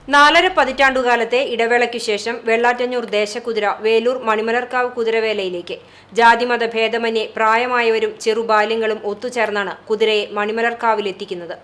4.5 പതിറ്റാണ്ടുകാലത്തെ ഇടവേളയ്ക്കു ശേഷം വെള്ളാറ്റഞ്ഞൂർ ദേശക്കുതിര വേലൂർ മണിമലർക്കാവ് കുതിരവേലയിലേക്ക് ജാതിമത ഭേദമന്യേ പ്രായമായവരും ചെറുബാല്യങ്ങളും ഒത്തുചേർന്നാണ് കുതിരയെ മണിമലർക്കാവിലെത്തിക്കുന്നത്.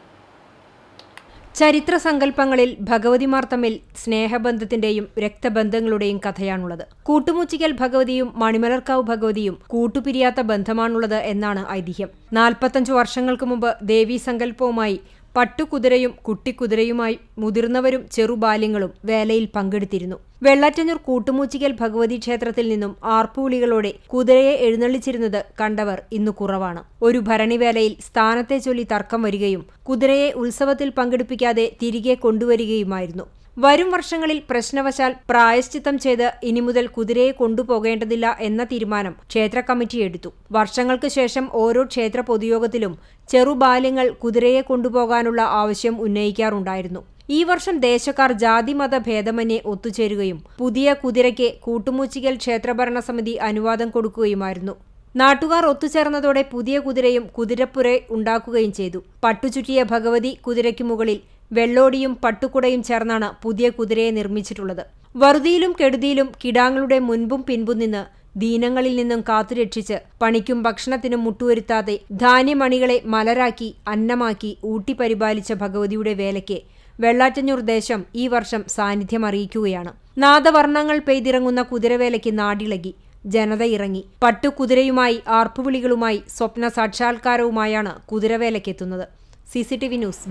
ചരിത്ര സങ്കല്പങ്ങളിൽ ഭഗവതിമാർ തമ്മിൽ സ്നേഹബന്ധത്തിന്റെയും രക്തബന്ധങ്ങളുടെയും കഥയാണുള്ളത്. കൂട്ടുമുച്ചിക്കൽ ഭഗവതിയും മണിമലർക്കാവ് ഭഗവതിയും കൂട്ടുപിരിയാത്ത ബന്ധമാണുള്ളത് എന്നാണ് ഐതിഹ്യം. 45 വർഷങ്ങൾക്ക് മുമ്പ് ദേവീസങ്കല്പവുമായി പട്ടുകുതിരയും കുട്ടിക്കുതിരയുമായി മുതിർന്നവരും ചെറുബാല്യങ്ങളും വേലയിൽ പങ്കെടുത്തിരുന്നു. വെള്ളാറ്റഞ്ഞൂർ കൂട്ടുമൂച്ചിക്കൽ ഭഗവതി ക്ഷേത്രത്തിൽ നിന്നും ആർപ്പുവിളികളോടെ കുതിരയെ എഴുന്നള്ളിച്ചിരുന്നത് കണ്ടവർ ഇന്നു കുറവാണ്. ഒരു ഭരണിവേലയിൽ സ്ഥാനത്തെ ചൊല്ലി തർക്കം വരികയും കുതിരയെ ഉത്സവത്തിൽ പങ്കെടുപ്പിക്കാതെ തിരികെ കൊണ്ടുവരികയുമായിരുന്നു. വരും വർഷങ്ങളിൽ പ്രശ്നവശാൽ പ്രായശ്ചിത്തം ചെയ്ത് ഇനി മുതൽ കുതിരയെ കൊണ്ടുപോകേണ്ടതില്ല എന്ന തീരുമാനം ക്ഷേത്ര കമ്മിറ്റി എടുത്തു. വർഷങ്ങൾക്ക് ശേഷം ഓരോ ക്ഷേത്ര പൊതുയോഗത്തിലും ചെറുബാല്യങ്ങൾ കുതിരയെ കൊണ്ടുപോകാനുള്ള ആവശ്യം ഉന്നയിക്കാറുണ്ടായിരുന്നു. ഈ വർഷം ദേശക്കാർ ജാതിമത ഭേദമന്യേ ഒത്തുചേരുകയും പുതിയ കുതിരയ്ക്ക് കൂട്ടുമൂച്ചിക്കൽ ക്ഷേത്രഭരണ സമിതി അനുവാദം കൊടുക്കുകയുമായിരുന്നു. നാട്ടുകാർ ഒത്തുചേർന്നതോടെ പുതിയ കുതിരയും കുതിരപ്പുര ഉണ്ടാക്കുകയും ചെയ്തു. പട്ടുചുറ്റിയ ഭഗവതി കുതിരയ്ക്ക് മുകളിൽ വെള്ളോടിയും പട്ടുകുടയും ചേർന്നാണ് പുതിയ കുതിരയെ നിർമ്മിച്ചിട്ടുള്ളത്. വറുതിയിലും കെടുതിയിലും കിടാങ്ങളുടെ മുൻപും പിൻപും നിന്ന് ദീനങ്ങളിൽ നിന്നും കാത്തുരക്ഷിച്ച് പണിക്കും ഭക്ഷണത്തിനും മുട്ടുവരുത്താതെ ധാന്യമണികളെ മലരാക്കി അന്നമാക്കി ഊട്ടിപ്പരിപാലിച്ച ഭഗവതിയുടെ വേലയ്ക്ക് വെള്ളാറ്റഞ്ഞൂർ ദേശം ഈ വർഷം സാന്നിധ്യമറിയിക്കുകയാണ്. നാദവർണ്ണങ്ങൾ പെയ്തിറങ്ങുന്ന കുതിരവേലയ്ക്ക് നാടിളകി, ജനത ഇറങ്ങി. പട്ടുകുതിരയുമായി ആർപ്പുവിളികളുമായി സ്വപ്ന സാക്ഷാത്കാരവുമായാണ് കുതിരവേലയ്ക്കെത്തുന്നത്. CCTV news.